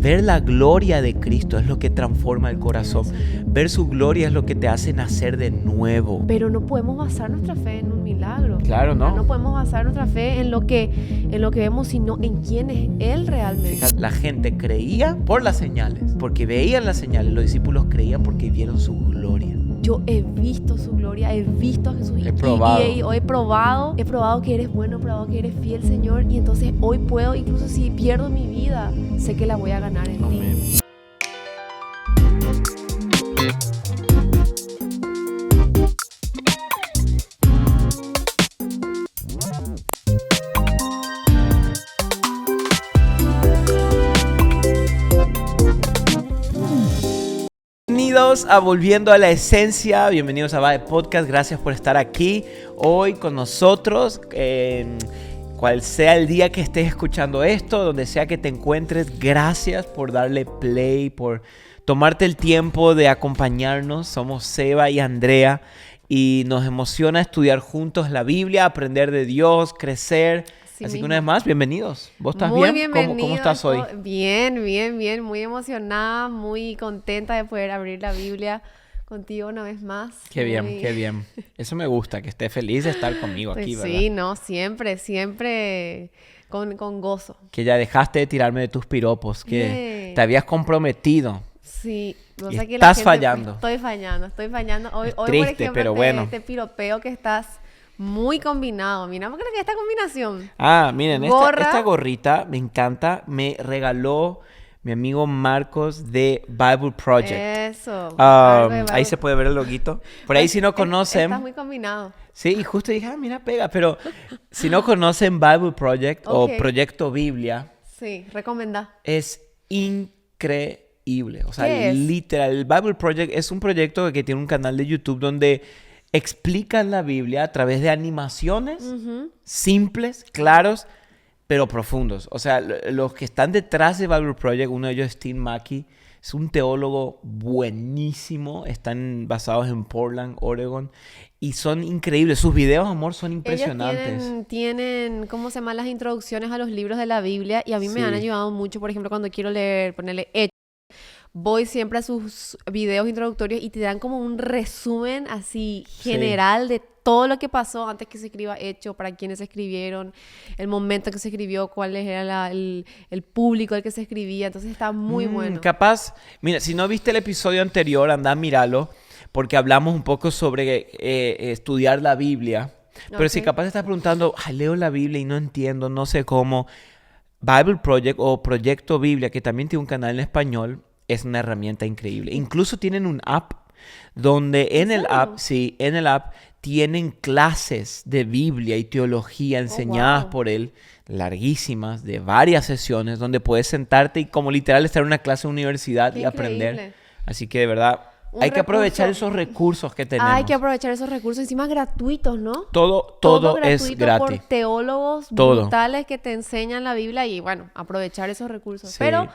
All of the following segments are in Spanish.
Ver la gloria de Cristo es lo que transforma el corazón. Ver su gloria es lo que te hace nacer de nuevo. Pero no podemos basar nuestra fe en un milagro. Claro, ¿no? No podemos basar nuestra fe en lo que vemos, sino en quién es Él realmente. Fíjate, la gente creía por las señales, porque veían las señales. Los discípulos creían porque vieron su gloria. Yo he visto su gloria, he visto a Jesús He probado. y hoy he probado que eres bueno, he probado que eres fiel, Señor, y entonces hoy puedo, incluso si pierdo mi vida, sé que la voy a ganar en Amén. ti. Bienvenidos a Volviendo a la Esencia, bienvenidos a Vae Podcast, gracias por estar aquí hoy con nosotros, cual sea el día que estés escuchando esto, donde sea que te encuentres, gracias por darle play, por tomarte el tiempo de acompañarnos. Somos Seba y Andrea y nos emociona estudiar juntos la Biblia, aprender de Dios, crecer. Así que una vez más, bienvenidos. ¿Vos estás Muy bien? bienvenido. ¿Cómo estás hoy? Bien. Muy emocionada, muy contenta de poder abrir la Biblia contigo una vez más. Qué bien. Eso me gusta, que estés feliz de estar conmigo pues aquí, ¿verdad? Sí, no, siempre con gozo. Que ya dejaste de tirarme de tus piropos, que te habías comprometido. Sí, Y estás fallando. Estoy fallando. Hoy triste, por ejemplo, pero bueno. te piropeo que estás muy combinado. Mira, ¿cómo crees que esta combinación? Miren, esta gorrita me encanta. Me regaló mi amigo Marcos de Bible Project. Eso. Ahí se puede ver el loguito. Por ahí si no conocen... Estás muy combinado. Sí, y justo dije, mira, pega. Pero si no conocen Bible Project o Proyecto Biblia... Sí, recomendá. Es increíble. O sea, ¿Qué es? literal. El Bible Project es un proyecto que tiene un canal de YouTube donde explican la Biblia a través de animaciones simples, claros, pero profundos. O sea, los que están detrás de Bible Project, uno de ellos es Tim Mackie, es un teólogo buenísimo. Están basados en Portland, Oregon, y son increíbles. Sus videos, amor, son impresionantes. Ellos tienen, ¿cómo se llaman? Las introducciones a los libros de la Biblia, y a mí me han ayudado mucho. Por ejemplo, cuando quiero leer, ponerle Hechos, voy siempre a sus videos introductorios y te dan como un resumen así general de todo lo que pasó antes que se escriba Hecho, para quiénes se escribieron, el momento que se escribió, cuál era el público al que se escribía. Entonces está muy bueno. Capaz, mira, si no viste el episodio anterior, anda a míralo, porque hablamos un poco sobre estudiar la Biblia. Pero si capaz te estás preguntando, leo la Biblia y no entiendo, no sé cómo. Bible Project o Proyecto Biblia, que también tiene un canal en español, es una herramienta increíble. Incluso tienen un app donde en el app tienen clases de Biblia y teología enseñadas por él, larguísimas, de varias sesiones, donde puedes sentarte y como literal estar en una clase de universidad y aprender. Así que de verdad hay que aprovechar esos recursos que tenemos. Hay que aprovechar esos recursos, encima gratuitos, ¿no? Todo es gratis. Por teólogos brutales que te enseñan la Biblia y bueno, aprovechar esos recursos. Sí. Pero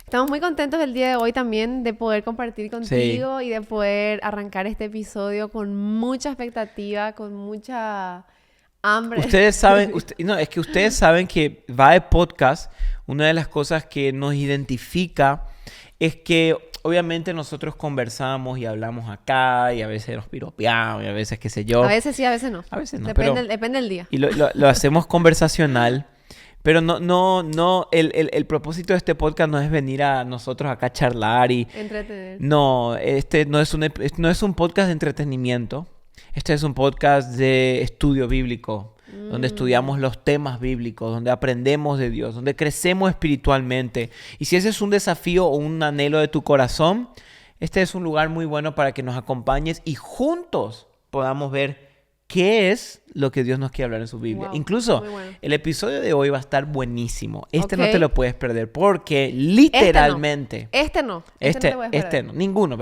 estamos muy contentos el día de hoy también de poder compartir contigo y de poder arrancar este episodio con mucha expectativa, con mucha hambre. Ustedes saben, ustedes saben que Vae Podcast, una de las cosas que nos identifica es que obviamente nosotros conversamos y hablamos acá y a veces nos piropeamos y a veces qué sé yo. A veces sí, a veces no. A veces no, Depende del día. Y lo hacemos conversacional. Pero el propósito de este podcast no es venir a nosotros acá a charlar y... entretener. No, no es un podcast de entretenimiento. Este es un podcast de estudio bíblico, donde estudiamos los temas bíblicos, donde aprendemos de Dios, donde crecemos espiritualmente. Y si ese es un desafío o un anhelo de tu corazón, este es un lugar muy bueno para que nos acompañes y juntos podamos ver qué es lo que Dios nos quiere hablar en su Biblia. Wow, incluso bueno. El episodio de hoy va a estar buenísimo. No te lo puedes perder porque literalmente... Este no te puedes perder. No, ninguno,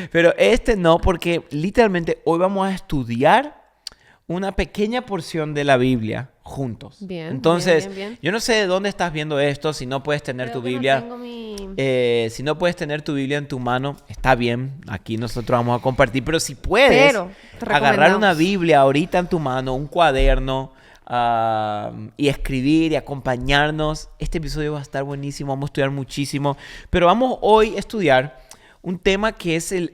pero este no, porque literalmente hoy vamos a estudiar una pequeña porción de la Biblia juntos. Bien. Entonces, yo no sé de dónde estás viendo esto, si no puedes tener tu Biblia. Si no puedes tener tu Biblia en tu mano, está bien. Aquí nosotros vamos a compartir. Pero si puedes agarrar una Biblia ahorita en tu mano, un cuaderno, y escribir y acompañarnos. Este episodio va a estar buenísimo, vamos a estudiar muchísimo. Pero vamos hoy a estudiar un tema que es en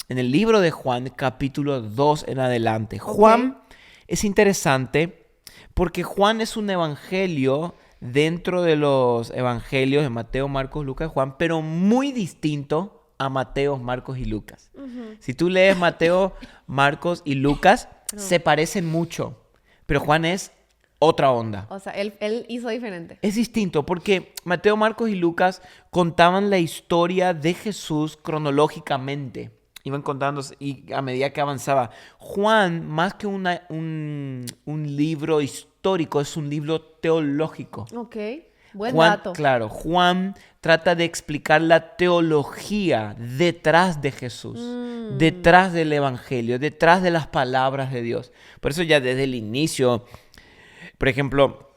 el libro de Juan, capítulo 2 en adelante. Okay. Juan es interesante porque Juan es un evangelio dentro de los evangelios de Mateo, Marcos, Lucas y Juan, pero muy distinto a Mateo, Marcos y Lucas. Si tú lees Mateo, Marcos y Lucas, se parecen mucho, pero Juan es otra onda. O sea, él hizo diferente. Es distinto porque Mateo, Marcos y Lucas contaban la historia de Jesús cronológicamente. Iban contando y a medida que avanzaba. Juan, más que un libro histórico, es un libro teológico. Ok, buen Juan, dato. Claro, Juan trata de explicar la teología detrás de Jesús, detrás del evangelio, detrás de las palabras de Dios. Por eso ya desde el inicio, por ejemplo,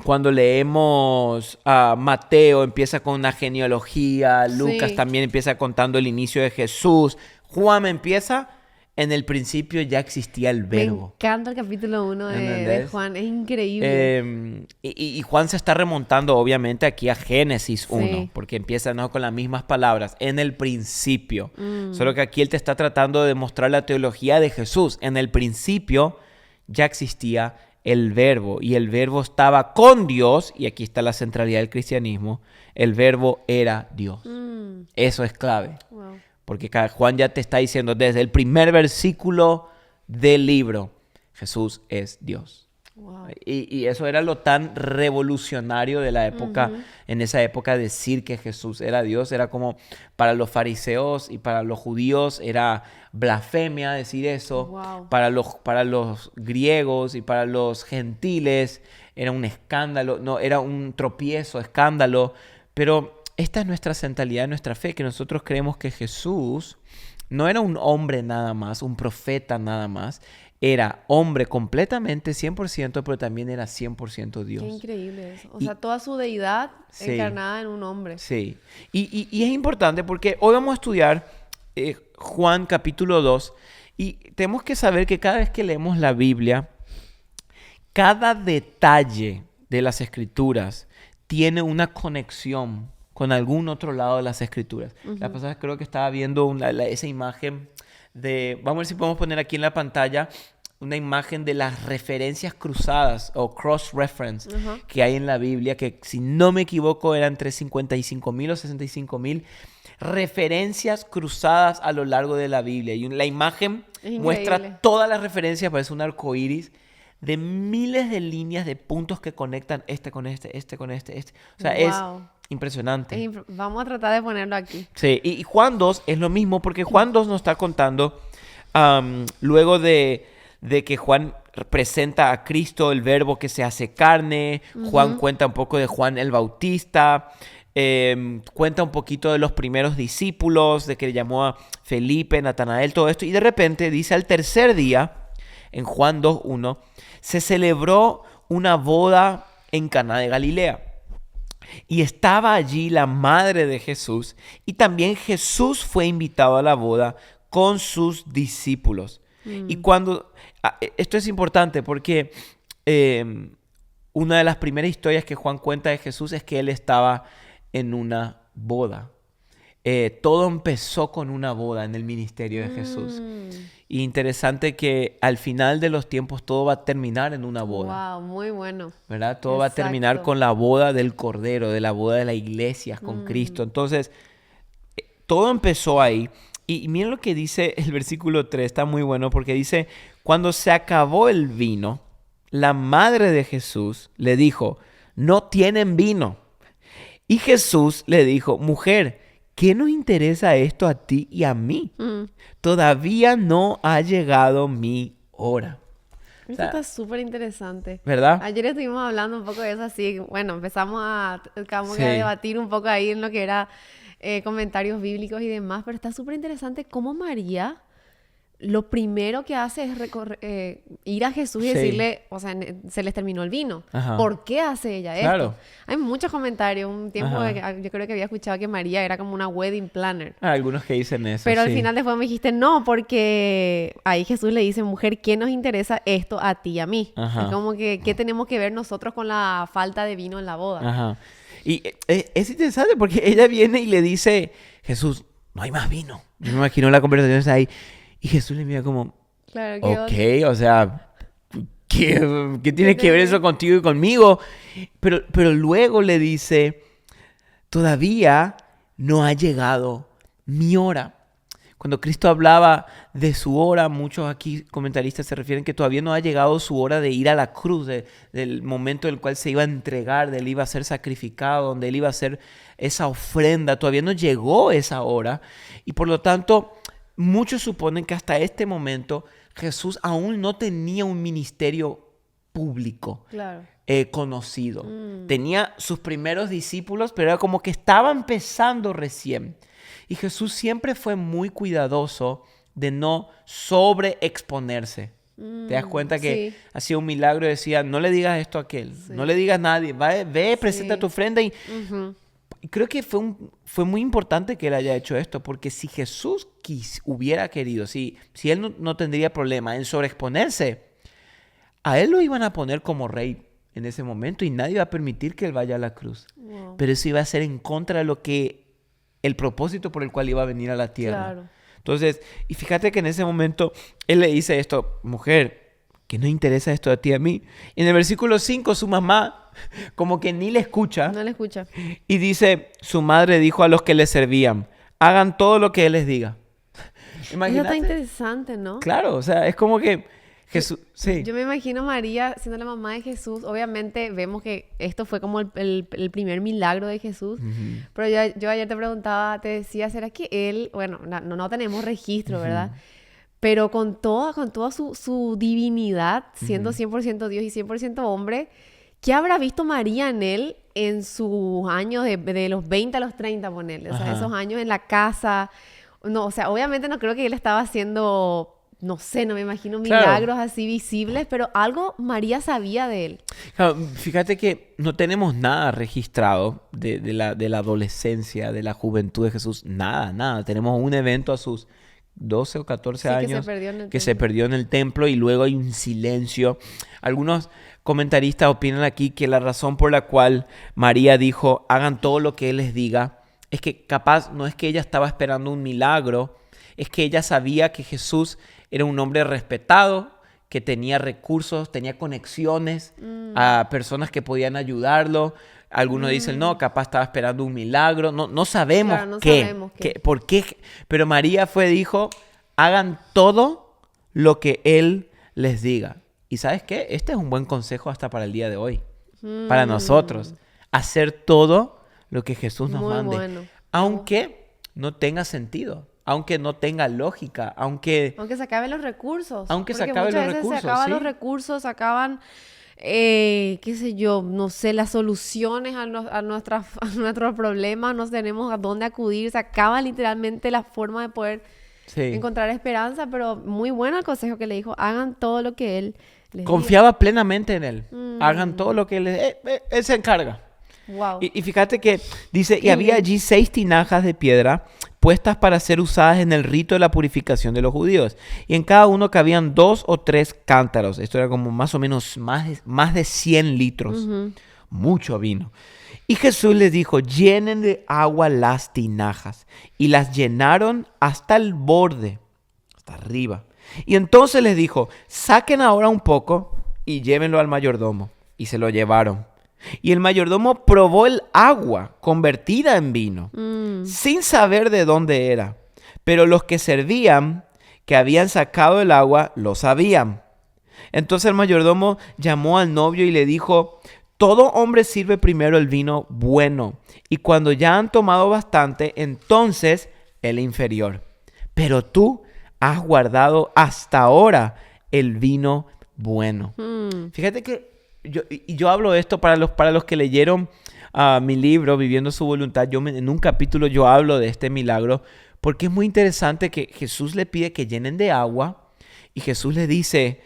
cuando leemos a Mateo, empieza con una genealogía, Lucas también empieza contando el inicio de Jesús, Juan empieza, en el principio ya existía el verbo. Me encanta el capítulo 1 de Juan, es increíble. Y Juan se está remontando obviamente aquí a Génesis 1, porque empieza con las mismas palabras, en el principio. Solo que aquí él te está tratando de demostrar la teología de Jesús. En el principio ya existía el verbo, y el verbo estaba con Dios, y aquí está la centralidad del cristianismo, el verbo era Dios. Eso es clave. Wow. Porque Juan ya te está diciendo desde el primer versículo del libro, Jesús es Dios. Wow. Y eso era lo tan revolucionario de la época. En esa época decir que Jesús era Dios era como para los fariseos y para los judíos era blasfemia decir eso. Wow. Para los griegos y para los gentiles era un escándalo, no, era un tropiezo, escándalo. Pero esta es nuestra centralidad, nuestra fe, que nosotros creemos que Jesús no era un hombre nada más, un profeta nada más. Era hombre completamente 100%, pero también era 100% Dios. Qué increíble eso. O sea, toda su deidad encarnada en un hombre. Sí. Y es importante porque hoy vamos a estudiar Juan capítulo 2. Y tenemos que saber que cada vez que leemos la Biblia, cada detalle de las Escrituras tiene una conexión con algún otro lado de las Escrituras. La pasada creo que estaba viendo esa imagen de... Vamos a ver si podemos poner aquí en la pantalla una imagen de las referencias cruzadas o cross-reference que hay en la Biblia, que si no me equivoco eran entre 55,000 o 65,000 referencias cruzadas a lo largo de la Biblia. Y la imagen muestra todas las referencias, parece un arco iris, de miles de líneas de puntos que conectan este con este, este con este. O sea, es impresionante. Vamos a tratar de ponerlo aquí. Sí, y Juan 2 es lo mismo, porque Juan 2 nos está contando luego de que Juan presenta a Cristo, el verbo que se hace carne. Juan cuenta un poco de Juan el Bautista. Cuenta un poquito de los primeros discípulos, de que le llamó a Felipe, Natanael, todo esto. Y de repente dice al tercer día, en Juan 2:1, se celebró una boda en Caná de Galilea. Y estaba allí la madre de Jesús, y también Jesús fue invitado a la boda con sus discípulos. Y esto es importante porque una de las primeras historias que Juan cuenta de Jesús es que él estaba en una boda. Todo empezó con una boda en el ministerio de Jesús. Y interesante que al final de los tiempos todo va a terminar en una boda. Wow, muy bueno. ¿Verdad? Todo va a terminar con la boda del Cordero, de la boda de la iglesia con Cristo. Entonces, todo empezó ahí. Y miren lo que dice el versículo 3, está muy bueno porque dice, cuando se acabó el vino, la madre de Jesús le dijo, no tienen vino. Y Jesús le dijo, mujer, ¿qué nos interesa esto a ti y a mí? Todavía no ha llegado mi hora. Esto está súper interesante. ¿Verdad? Ayer estuvimos hablando un poco de eso así. Bueno, empezamos a debatir un poco ahí en lo que era comentarios bíblicos y demás. Pero está súper interesante cómo María lo primero que hace es ir a Jesús y Sí. decirle, o sea, se les terminó el vino. Ajá. ¿Por qué hace ella esto? Claro. Hay muchos comentarios. Un tiempo Ajá. yo creo que había escuchado que María era como una wedding planner. Algunos que dicen eso, Pero al sí. final después me dijiste, no, porque ahí Jesús le dice, mujer, ¿qué nos interesa esto a ti y a mí? Ajá. Es como que, ¿qué tenemos que ver nosotros con la falta de vino en la boda? Ajá. Y es interesante porque ella viene y le dice, Jesús, no hay más vino. Yo me imagino la conversación está ahí. Y Jesús le mira como, Claro, ¿qué onda? ok, o sea, ¿qué tiene que ver eso contigo y conmigo? Pero luego le dice, todavía no ha llegado mi hora. Cuando Cristo hablaba de su hora, muchos aquí comentaristas se refieren que todavía no ha llegado su hora de ir a la cruz, del momento en el cual se iba a entregar, de él iba a ser sacrificado, donde él iba a hacer esa ofrenda. Todavía no llegó esa hora. Y por lo tanto, muchos suponen que hasta este momento Jesús aún no tenía un ministerio público Claro. conocido. Tenía sus primeros discípulos, pero era como que estaba empezando recién. Y Jesús siempre fue muy cuidadoso de no sobreexponerse. ¿Te das cuenta que Sí. hacía un milagro y decía, no le digas esto a aquel, Sí. no le digas a nadie, ve, presenta Sí. tu ofrenda? Y Ujú. creo que fue muy importante que él haya hecho esto, porque si Jesús hubiera querido, si él no tendría problema en sobreexponerse, a él lo iban a poner como rey en ese momento y nadie iba a permitir que él vaya a la cruz. Wow. Pero eso iba a ser en contra de lo que el propósito por el cual iba a venir a la tierra. Claro. Entonces, y fíjate que en ese momento él le dice esto, mujer, ¿qué nos interesa esto a ti y a mí? Y en el versículo 5 su mamá como que ni le escucha No le escucha. y dice, su madre dijo a los que le servían, hagan todo lo que él les diga. Eso está Imagínate. interesante, ¿no? Claro, o sea, es como que Jesús, sí. Yo me imagino a María siendo la mamá de Jesús. Obviamente vemos que esto fue como el primer milagro de Jesús. Ujú. Pero yo ayer te preguntaba, te decía, ¿será que él, bueno, no tenemos registro, ¿verdad? Pero con toda su divinidad, siendo 100% Dios y 100% hombre, ¿qué habrá visto María en él en sus años de los 20 a los 30, ponerle? O sea, Ajá. esos años en la casa. No, o sea, obviamente no creo que él estaba haciendo, no sé, no me imagino Claro. milagros así visibles, pero algo María sabía de él. Claro, fíjate que no tenemos nada registrado de la adolescencia, de la juventud de Jesús. Nada. Tenemos un evento a sus 12 o 14 Sí, que se años perdió en el que se templo. perdió en el templo y luego hay un silencio. Algunos comentaristas opinan aquí que la razón por la cual María dijo, hagan todo lo que Él les diga, es que capaz no es que ella estaba esperando un milagro, es que ella sabía que Jesús era un hombre respetado, que tenía recursos, tenía conexiones a personas que podían ayudarlo. Algunos dicen, no, capaz estaba esperando un milagro. No sabemos Claro, no qué, sabemos qué. por qué. Pero María dijo, hagan todo lo que Él les diga. ¿Y sabes qué? Este es un buen consejo hasta para el día de hoy. Para nosotros. Hacer todo lo que Jesús nos Muy mande. bueno. Aunque no tenga sentido. Aunque no tenga lógica. Aunque Aunque se acaben los recursos. Aunque se Porque acaben muchas los veces recursos, se acaban sí. los recursos, se acaban, qué sé yo, no sé, las soluciones a nuestros problemas, no tenemos a dónde acudir, se acaba literalmente la forma de poder sí. encontrar esperanza, pero muy bueno el consejo que le dijo, hagan todo lo que él les diga. Confiaba plenamente en Él. Hagan todo lo que Él se encarga. Wow. Y fíjate que dice, y Qué había bien. allí 6 tinajas de piedra puestas para ser usadas en el rito de la purificación de los judíos. Y en cada uno cabían 2 o 3 cántaros. Esto era como más o menos más de 100 litros. Ujú. Mucho vino. Y Jesús les dijo, llenen de agua las tinajas. Y las llenaron hasta el borde, hasta arriba. Y entonces les dijo, saquen ahora un poco y llévenlo al mayordomo. Y se lo llevaron. Y el mayordomo probó el agua convertida en vino, sin saber de dónde era. Pero los que servían, que habían sacado el agua, lo sabían. Entonces el mayordomo llamó al novio y le dijo, todo hombre sirve primero el vino bueno, y cuando ya han tomado bastante, entonces el inferior. Pero tú has guardado hasta ahora el vino bueno. Fíjate que yo hablo de esto para los que leyeron mi libro, Viviendo su Voluntad. En un capítulo yo hablo de este milagro porque es muy interesante que Jesús le pide que llenen de agua y Jesús le dice,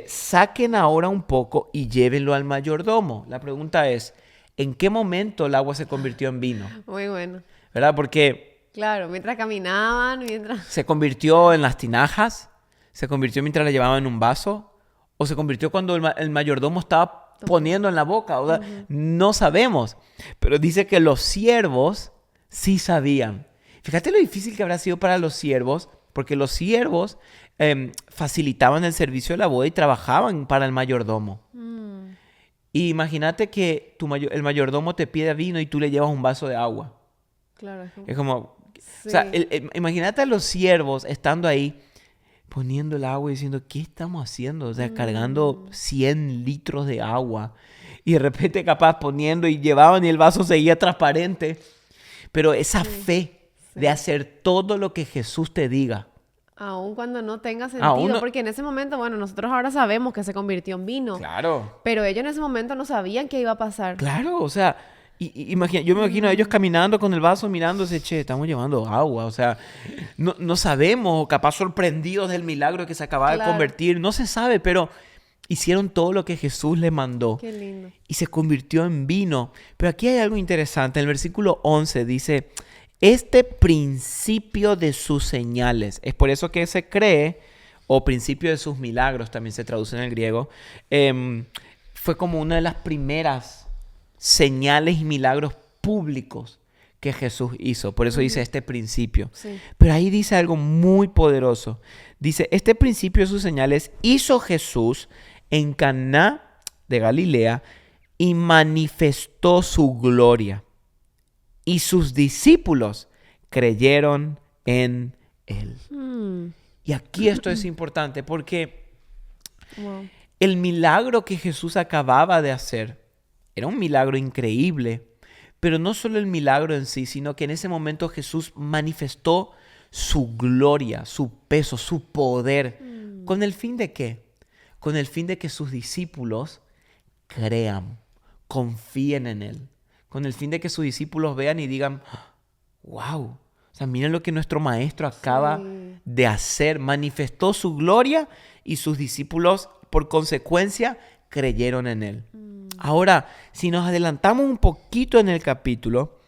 saquen ahora un poco y llévenlo al mayordomo. La pregunta es, ¿en qué momento el agua se convirtió en vino? Muy bueno. ¿Verdad? Porque Claro, mientras caminaban, se convirtió en las tinajas, se convirtió mientras la llevaban en un vaso, o se convirtió cuando el mayordomo estaba poniendo en la boca. O sea, no sabemos. Pero dice que los siervos sí sabían. Fíjate lo difícil que habrá sido para los siervos, porque los siervos facilitaban el servicio de la boda y trabajaban para el mayordomo. Y imagínate que el mayordomo te pide vino y tú le llevas un vaso de agua. Claro, Es como... sí. O sea, imagínate a los siervos estando ahí, poniendo el agua y diciendo, ¿qué estamos haciendo? O sea, cargando 100 litros de agua. Y de repente capaz poniendo y llevaban y el vaso seguía transparente. Pero esa fe de hacer todo lo que Jesús te diga. Aun cuando no tenga sentido, porque en ese momento, bueno, nosotros ahora sabemos que se convirtió en vino. Claro. Pero ellos en ese momento no sabían qué iba a pasar. Claro, o sea, yo me imagino a ellos caminando con el vaso mirándose, che, estamos llevando agua, o sea, no sabemos, o capaz sorprendidos del milagro que se acaba de convertir, no se sabe, pero hicieron todo lo que Jesús les mandó. Qué lindo. Y se convirtió en vino. Pero aquí hay algo interesante, en el versículo 11 dice, este principio de sus señales, es por eso que se cree, o principio de sus milagros, también se traduce en el griego, fue como una de las primeras señales y milagros públicos que Jesús hizo. Por eso dice este principio. Sí. Pero ahí dice algo muy poderoso. Dice, este principio de sus señales hizo Jesús en Caná de Galilea y manifestó su gloria. Y sus discípulos creyeron en él. Y aquí esto es importante porque el milagro que Jesús acababa de hacer era un milagro increíble, pero no solo el milagro en sí, sino que en ese momento Jesús manifestó su gloria, su peso, su poder. ¿Con el fin de qué? Con el fin de que sus discípulos crean, confíen en él. Con el fin de que sus discípulos vean y digan, wow, o sea, miren lo que nuestro maestro acaba de hacer. Manifestó su gloria y sus discípulos, por consecuencia, creyeron en él. Ahora, si nos adelantamos un poquito en el capítulo,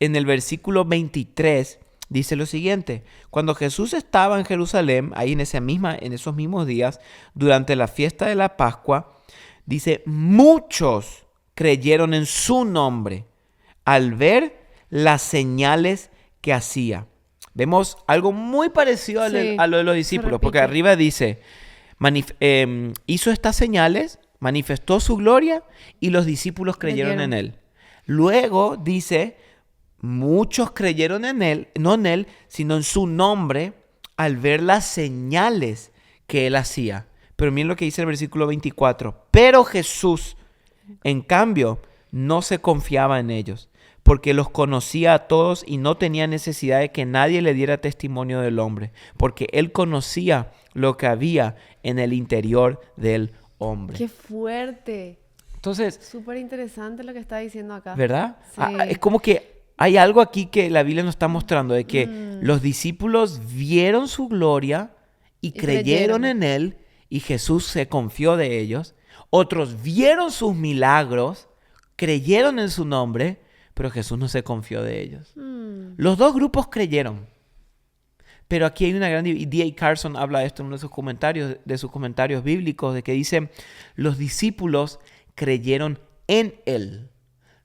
en el versículo 23, dice lo siguiente. Cuando Jesús estaba en Jerusalén, ahí en esos mismos días, durante la fiesta de la Pascua, dice, muchos creyeron en su nombre al ver las señales que hacía. Vemos algo muy parecido a lo de los discípulos, porque arriba dice, hizo estas señales, manifestó su gloria y los discípulos creyeron en él. Luego dice, muchos creyeron en él, no en él, sino en su nombre, al ver las señales que él hacía. Pero miren lo que dice el versículo 24. Pero Jesús, en cambio, no se confiaba en ellos, porque los conocía a todos y no tenía necesidad de que nadie le diera testimonio del hombre, porque él conocía lo que había en el interior del hombre. ¡Qué fuerte! Entonces, súper interesante lo que está diciendo acá. ¿Verdad? Sí. Es como que hay algo aquí que la Biblia nos está mostrando, de que los discípulos vieron su gloria y creyeron en él, y Jesús se confió de ellos. Otros vieron sus milagros, creyeron en su nombre, pero Jesús no se confió de ellos. Los dos grupos creyeron. Pero aquí hay una gran... Y D.A. Carson habla de esto en uno de sus comentarios bíblicos, de que dice, los discípulos creyeron en él.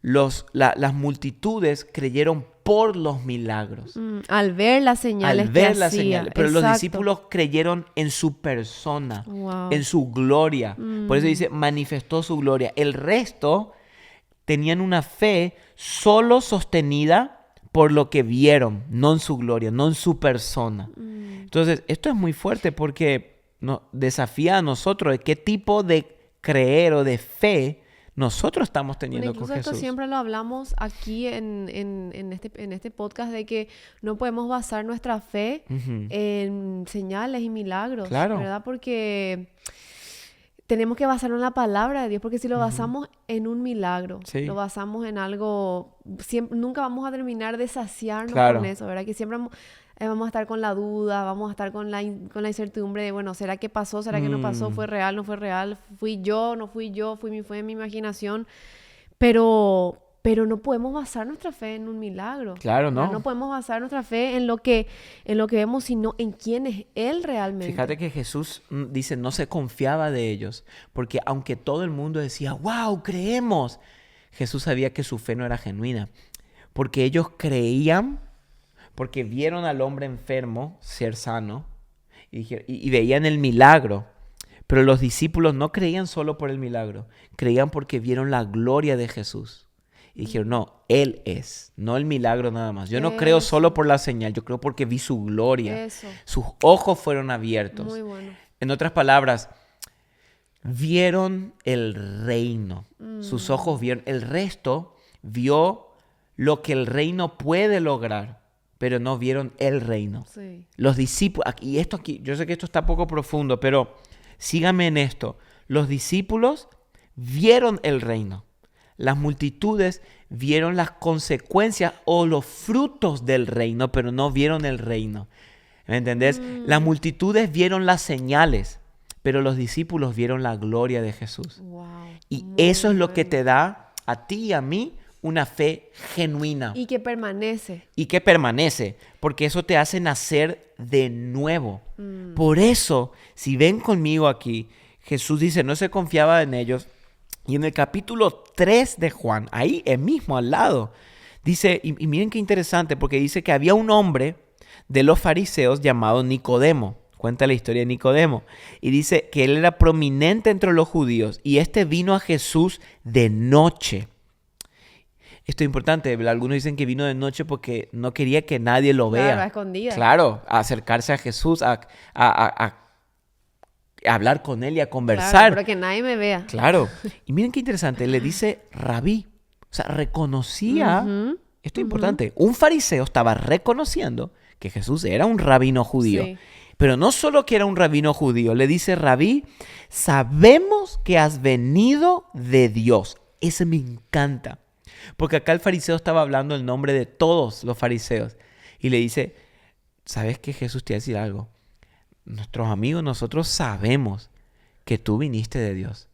Las multitudes creyeron por los milagros. Al ver las señales que hacía. Pero Exacto. los discípulos creyeron en su persona, Wow. en su gloria. Por eso dice, manifestó su gloria. El resto tenían una fe solo sostenida por lo que vieron, no en su gloria, no en su persona. Entonces, esto es muy fuerte porque nos desafía a nosotros de qué tipo de creer o de fe nosotros estamos teniendo con incluso Jesús. Esto siempre lo hablamos aquí en este podcast, de que no podemos basar nuestra fe en señales y milagros, Claro. ¿verdad? Porque tenemos que basarlo en la palabra de Dios, porque si lo basamos en un milagro, lo basamos en algo, nunca vamos a terminar de saciarnos Claro. con eso, ¿verdad? Que siempre vamos a estar con la duda, vamos a estar con la incertidumbre de, bueno, ¿será que pasó? ¿Será que no pasó? ¿Fue real? ¿No fue real? ¿Fui yo? ¿No fui yo? ¿Fue mi imaginación? Pero no podemos basar nuestra fe en un milagro. Claro, ¿no? No podemos basar nuestra fe en lo que vemos, sino en quién es Él realmente. Fíjate que Jesús dice, no se confiaba de ellos, porque aunque todo el mundo decía, wow, creemos, Jesús sabía que su fe no era genuina, porque ellos creían, porque vieron al hombre enfermo ser sano y veían el milagro. Pero los discípulos no creían solo por el milagro, creían porque vieron la gloria de Jesús. Y dijeron, no, Él es, no el milagro nada más. Yo no creo solo por la señal, yo creo porque vi su gloria. Sus ojos fueron abiertos. Muy bueno. En otras palabras, vieron el reino. Sus ojos vieron, el resto vio lo que el reino puede lograr, pero no vieron el reino. Sí. Los discípulos, y esto aquí, yo sé que esto está poco profundo, pero síganme en esto. Los discípulos vieron el reino. Las multitudes vieron las consecuencias o los frutos del reino, pero no vieron el reino. ¿Me entendés? Las multitudes vieron las señales, pero los discípulos vieron la gloria de Jesús. Wow, y eso es lo que te da a ti y a mí una fe genuina. Y que permanece. Y que permanece, porque eso te hace nacer de nuevo. Por eso, si ven conmigo aquí, Jesús dice, no se confiaba en ellos. Y en el capítulo 3 de Juan, ahí mismo al lado, dice, y miren qué interesante, porque dice que había un hombre de los fariseos llamado Nicodemo. Cuenta la historia de Nicodemo. Y dice que él era prominente entre los judíos. Y este vino a Jesús de noche. Esto es importante. Algunos dicen que vino de noche porque no quería que nadie lo vea. Claro, a escondidas. Claro, a acercarse a Jesús, a hablar con él y a conversar. Claro, pero que nadie me vea. Claro. Y miren qué interesante. Le dice rabí. O sea, reconocía. Esto es importante. Un fariseo estaba reconociendo que Jesús era un rabino judío. Sí. Pero no solo que era un rabino judío. Le dice, rabí, sabemos que has venido de Dios. Ese me encanta. Porque acá el fariseo estaba hablando el nombre de todos los fariseos. Y le dice, ¿sabes qué, Jesús? Te voy a decir algo. Nuestros amigos, nosotros sabemos que tú viniste de Dios.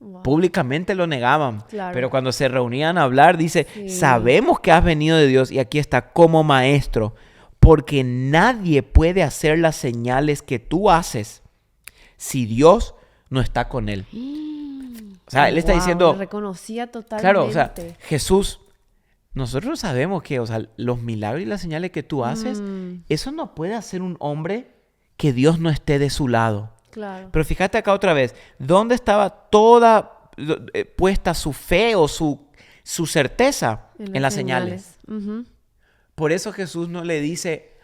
Wow. Públicamente lo negaban, Claro. pero cuando se reunían a hablar, dice, sabemos que has venido de Dios y aquí está como maestro, porque nadie puede hacer las señales que tú haces si Dios no está con él. O sea, él está diciendo, Lo reconocía totalmente. claro, o sea, Jesús, nosotros sabemos que, o sea, los milagros y las señales que tú haces, eso no puede hacer un hombre que Dios no esté de su lado. Claro. Pero fíjate acá otra vez, ¿dónde estaba toda puesta su fe o su certeza? En las señales. Por eso Jesús no le dice,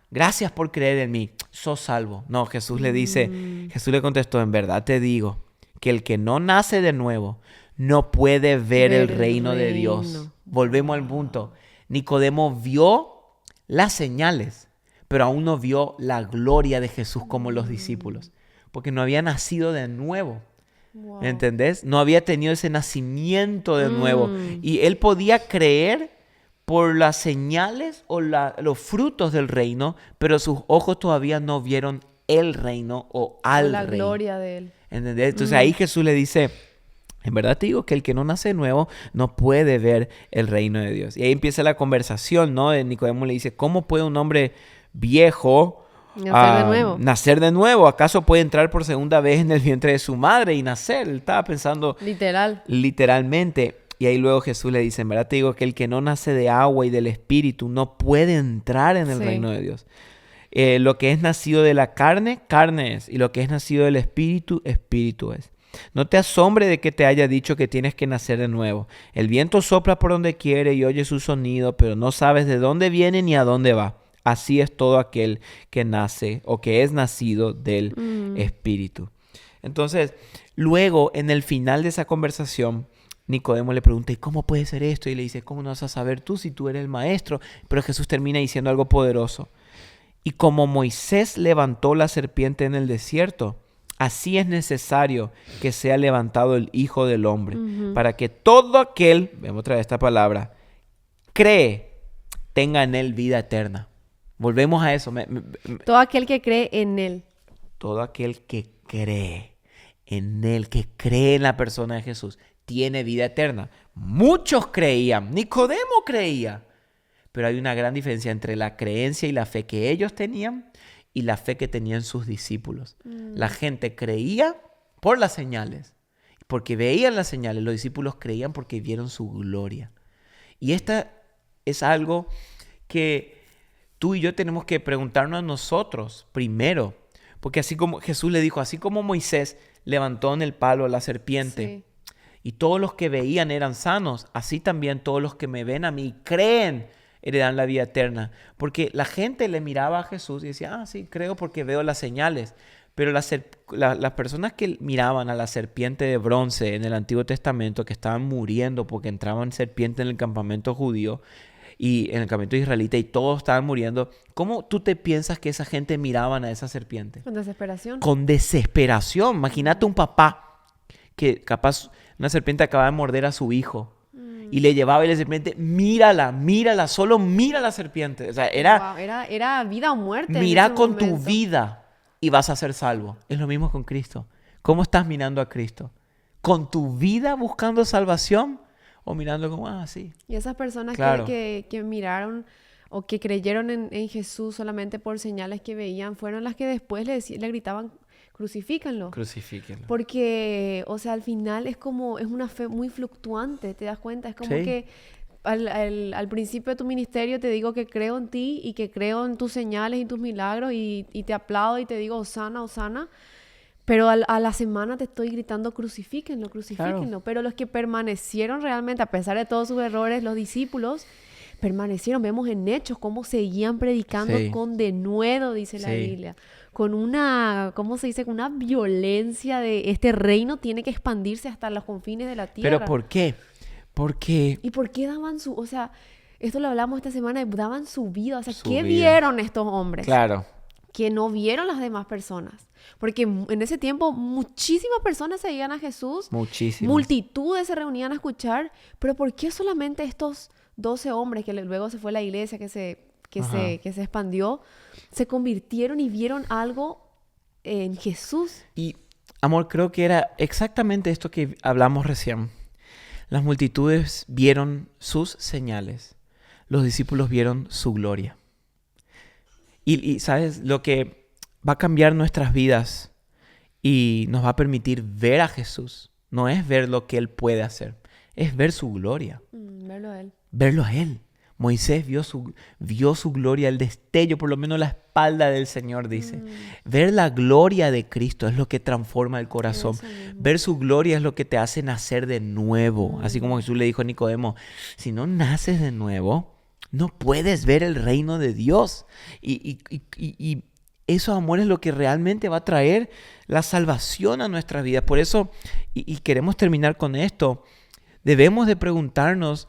gracias por creer en mí, sos salvo. No, Jesús le dice, Jesús le contestó, en verdad te digo, que el que no nace de nuevo no puede ver el reino de Dios. Volvemos al punto. Nicodemo vio las señales, pero aún no vio la gloria de Jesús como los discípulos, porque no había nacido de nuevo. Wow. ¿Me entendés? No había tenido ese nacimiento de nuevo. Y él podía creer por las señales o los frutos del reino, pero sus ojos todavía no vieron el reino o al la reino. Gloria de él. ¿Entendés? Entonces ahí Jesús le dice, en verdad te digo que el que no nace de nuevo no puede ver el reino de Dios. Y ahí empieza la conversación, ¿no? Nicodemo le dice, ¿cómo puede un hombre viejo nacer de nuevo? ¿Acaso puede entrar por segunda vez en el vientre de su madre y nacer? Él estaba pensando literalmente. Y ahí luego Jesús le dice, en verdad te digo que el que no nace de agua y del Espíritu no puede entrar en el reino de Dios. Lo que es nacido de la carne, carne es. Y lo que es nacido del Espíritu, Espíritu es. No te asombre de que te haya dicho que tienes que nacer de nuevo. El viento sopla por donde quiere y oye su sonido, pero no sabes de dónde viene ni a dónde va. Así es todo aquel que nace o que es nacido del Espíritu. Entonces, luego, en el final de esa conversación, Nicodemo le pregunta, ¿y cómo puede ser esto? Y le dice, ¿cómo no vas a saber tú si tú eres el maestro? Pero Jesús termina diciendo algo poderoso. Y como Moisés levantó la serpiente en el desierto, así es necesario que sea levantado el Hijo del Hombre, para que todo aquel, vemos otra vez esta palabra, cree, tenga en él vida eterna. Volvemos a eso. Todo aquel que cree en Él. Todo aquel que cree en Él, que cree en la persona de Jesús, tiene vida eterna. Muchos creían, Nicodemo creía. Pero hay una gran diferencia entre la creencia y la fe que ellos tenían y la fe que tenían sus discípulos. La gente creía por las señales. Porque veían las señales. Los discípulos creían porque vieron su gloria. Y esta es algo que tú y yo tenemos que preguntarnos a nosotros primero. Porque así como Jesús le dijo, así como Moisés levantó en el palo a la serpiente y todos los que veían eran sanos, así también todos los que me ven a mí y creen heredan la vida eterna. Porque la gente le miraba a Jesús y decía, sí, creo porque veo las señales. Pero las personas que miraban a la serpiente de bronce en el Antiguo Testamento, que estaban muriendo porque entraban serpientes en el campamento judío y en el campamento israelita y todos estaban muriendo, ¿cómo tú te piensas que esa gente miraban a esa serpiente? Con desesperación. Con desesperación. Imagínate un papá que capaz una serpiente acaba de morder a su hijo y le llevaba y la serpiente, mírala, solo mira la serpiente. O sea, era vida o muerte. Mira con tu vida y vas a ser salvo. Es lo mismo con Cristo. ¿Cómo estás mirando a Cristo? ¿Con tu vida buscando salvación o mirando como, sí? Y esas personas que miraron o que creyeron en Jesús solamente por señales que veían, fueron las que después le gritaban, crucifícanlo. Crucifíquenlo. Porque, o sea, al final es una fe muy fluctuante, ¿te das cuenta? Es como que al principio de tu ministerio te digo que creo en ti y que creo en tus señales y tus milagros y te aplaudo y te digo Hosana, Hosana, pero a la semana te estoy gritando crucifíquenlo. Claro. Pero los que permanecieron realmente, a pesar de todos sus errores, los discípulos permanecieron. Vemos en Hechos cómo seguían predicando con denuedo, dice la Biblia, con una, ¿cómo se dice? Con una violencia de este reino tiene que expandirse hasta los confines de la tierra. ¿Pero por qué? Porque... ¿Y por qué daban o sea, esto lo hablamos esta semana, daban su vida? O sea, ¿qué vieron estos hombres? Claro. Que no vieron las demás personas. Porque en ese tiempo muchísimas personas seguían a Jesús. Muchísimas. Multitudes se reunían a escuchar. Pero ¿por qué solamente estos 12 hombres, que luego se fue la iglesia, que se expandió, se convirtieron y vieron algo en Jesús? Y, amor, creo que era exactamente esto que hablamos recién. Las multitudes vieron sus señales. Los discípulos vieron su gloria. Y ¿sabes? Lo que va a cambiar nuestras vidas y nos va a permitir ver a Jesús no es ver lo que Él puede hacer, es ver su gloria. Verlo a Él. Verlo a Él. Moisés vio su gloria, el destello, por lo menos la espalda del Señor, dice. Ver la gloria de Cristo es lo que transforma el corazón. Ver su gloria es lo que te hace nacer de nuevo. Así como Jesús le dijo a Nicodemo, si no naces de nuevo, no puedes ver el reino de Dios. Y eso, amor, es lo que realmente va a traer la salvación a nuestra vida. Por eso, y queremos terminar con esto, debemos de preguntarnos,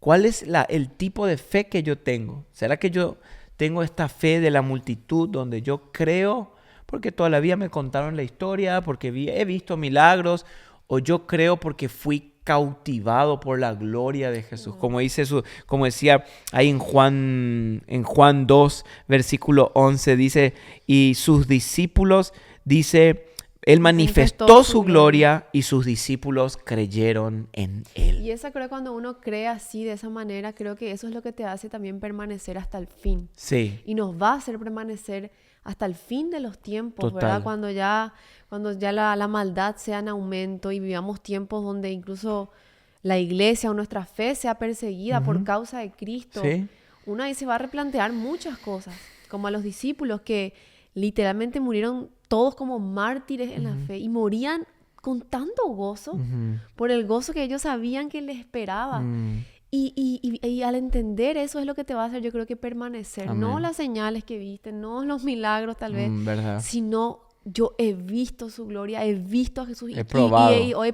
¿cuál es el tipo de fe que yo tengo? ¿Será que yo tengo esta fe de la multitud donde yo creo porque toda la vida me contaron la historia, porque he visto milagros, o yo creo porque fui cautivado por la gloria de Jesús? Como decía ahí en Juan 2, versículo 11, dice, y sus discípulos, dice... Él manifestó su gloria y sus discípulos creyeron en Él. Y esa creo que cuando uno cree así, de esa manera, creo que eso es lo que te hace también permanecer hasta el fin. Sí. Y nos va a hacer permanecer hasta el fin de los tiempos, Total. ¿verdad? Cuando ya la maldad sea en aumento y vivamos tiempos donde incluso la iglesia o nuestra fe sea perseguida por causa de Cristo. Sí. Uno ahí se va a replantear muchas cosas, como a los discípulos que literalmente murieron todos como mártires en la fe y morían con tanto gozo por el gozo que ellos sabían que les esperaba. Y al entender eso es lo que te va a hacer, yo creo, que permanecer. Amén. No las señales que viste, no los milagros tal vez, ¿verdad? sino yo he visto su gloria, he visto a Jesús He probado. He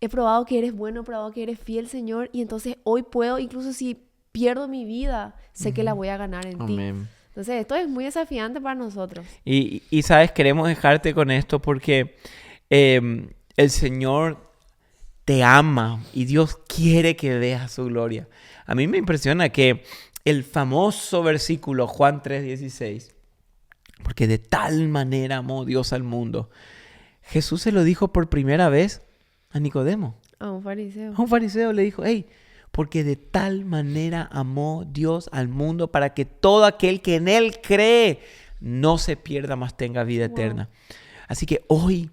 probado que eres bueno, he probado que eres fiel, Señor, y entonces hoy puedo, incluso si pierdo mi vida, sé que la voy a ganar en ti. Amén. Entonces, esto es muy desafiante para nosotros. Y sabes, queremos dejarte con esto porque el Señor te ama y Dios quiere que veas su gloria. A mí me impresiona que el famoso versículo Juan 3:16. Porque de tal manera amó Dios al mundo. Jesús se lo dijo por primera vez a Nicodemo. A un fariseo. A un fariseo le dijo, hey, porque de tal manera amó Dios al mundo para que todo aquel que en Él cree no se pierda, mas tenga vida eterna. Así que hoy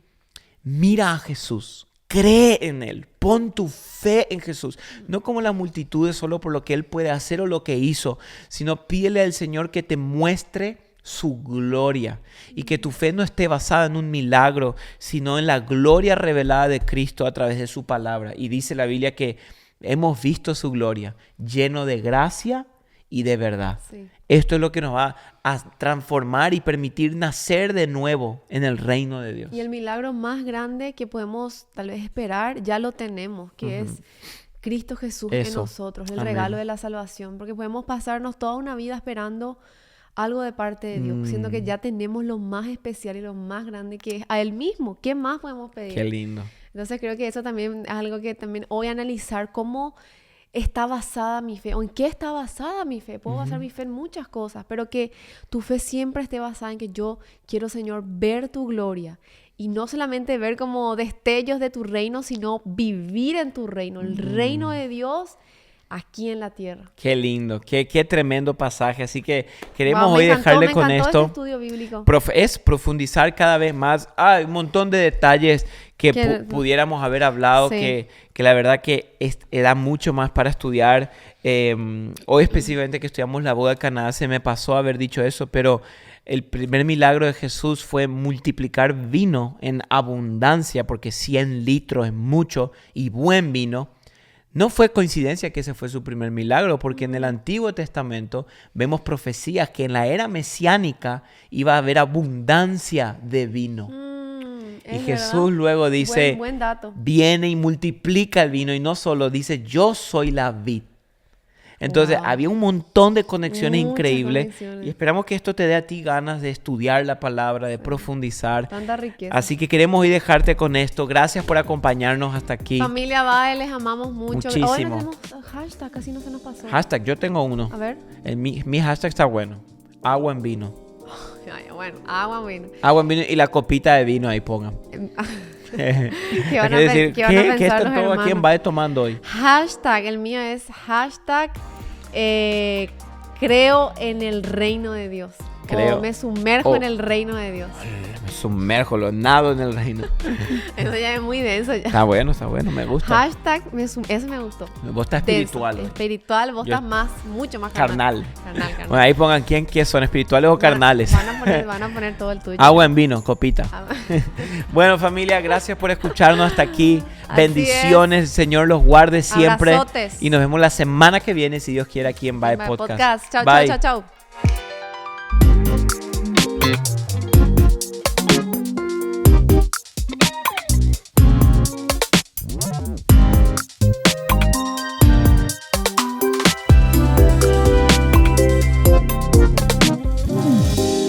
mira a Jesús, cree en Él, pon tu fe en Jesús. No como las multitudes solo por lo que Él puede hacer o lo que hizo, sino pídele al Señor que te muestre su gloria y que tu fe no esté basada en un milagro, sino en la gloria revelada de Cristo a través de su palabra. Y dice la Biblia que hemos visto su gloria, lleno de gracia y de verdad. Sí. Esto es lo que nos va a transformar y permitir nacer de nuevo en el reino de Dios. Y el milagro más grande que podemos tal vez esperar, ya lo tenemos, que es Cristo Jesús en nosotros, el regalo de la salvación. Porque podemos pasarnos toda una vida esperando algo de parte de Dios, siendo que ya tenemos lo más especial y lo más grande, que es a Él mismo. ¿Qué más podemos pedir? Qué lindo. Entonces creo que eso también es algo que también voy a analizar, cómo está basada mi fe, o en qué está basada mi fe. Puedo basar mi fe en muchas cosas, pero que tu fe siempre esté basada en que yo quiero, Señor, ver tu gloria. Y no solamente ver como destellos de tu reino, sino vivir en tu reino, el reino de Dios aquí en la tierra. Qué lindo, qué tremendo pasaje. Así que queremos hoy dejarle con esto. Este estudio bíblico. Es profundizar cada vez más. Hay un montón de detalles que pudiéramos haber hablado, que la verdad que da mucho más para estudiar. Hoy específicamente que estudiamos la boda de Caná, se me pasó haber dicho eso, pero el primer milagro de Jesús fue multiplicar vino en abundancia, porque 100 litros es mucho y buen vino. No fue coincidencia que ese fue su primer milagro, porque en el Antiguo Testamento vemos profecías que en la era mesiánica iba a haber abundancia de vino. Y Jesús luego dice, buen dato. Viene y multiplica el vino, y no solo dice, yo soy la vid. Entonces había un montón de conexiones increíbles. Y esperamos que esto te dé a ti ganas de estudiar la palabra, de profundizar. Tanta riqueza. Así que queremos hoy dejarte con esto. Gracias por acompañarnos hasta aquí. Familia Bae, les amamos mucho. Muchísimo. Hoy no tenemos hashtag, casi no se nos pasó. Hashtag, yo tengo uno. A ver. Mi hashtag está bueno. Agua en vino. Bueno, agua en vino. Agua en vino y la copita de vino ahí pongan. ¿Qué van a decir? ¿Qué están todos aquí en Bae tomando hoy? Hashtag, el mío es hashtag creo en el reino de Dios. O me sumerjo en el reino de Dios. Me sumerjo, lo nado en el reino. Eso ya es muy denso ya. Está bueno, me gusta. Hashtag, eso me gustó. Vos estás espiritual. Espiritual, vos estás mucho más carnal. Bueno, ahí pongan qué son, espirituales o carnales. Van a poner todo el tuyo. Agua en vino, copita. Bueno, familia, gracias por escucharnos hasta aquí. Bendiciones, el Señor los guarde siempre. Abrazotes. Y nos vemos la semana que viene, si Dios quiere, aquí en Bae Podcast. Chao, chao, chao, chao.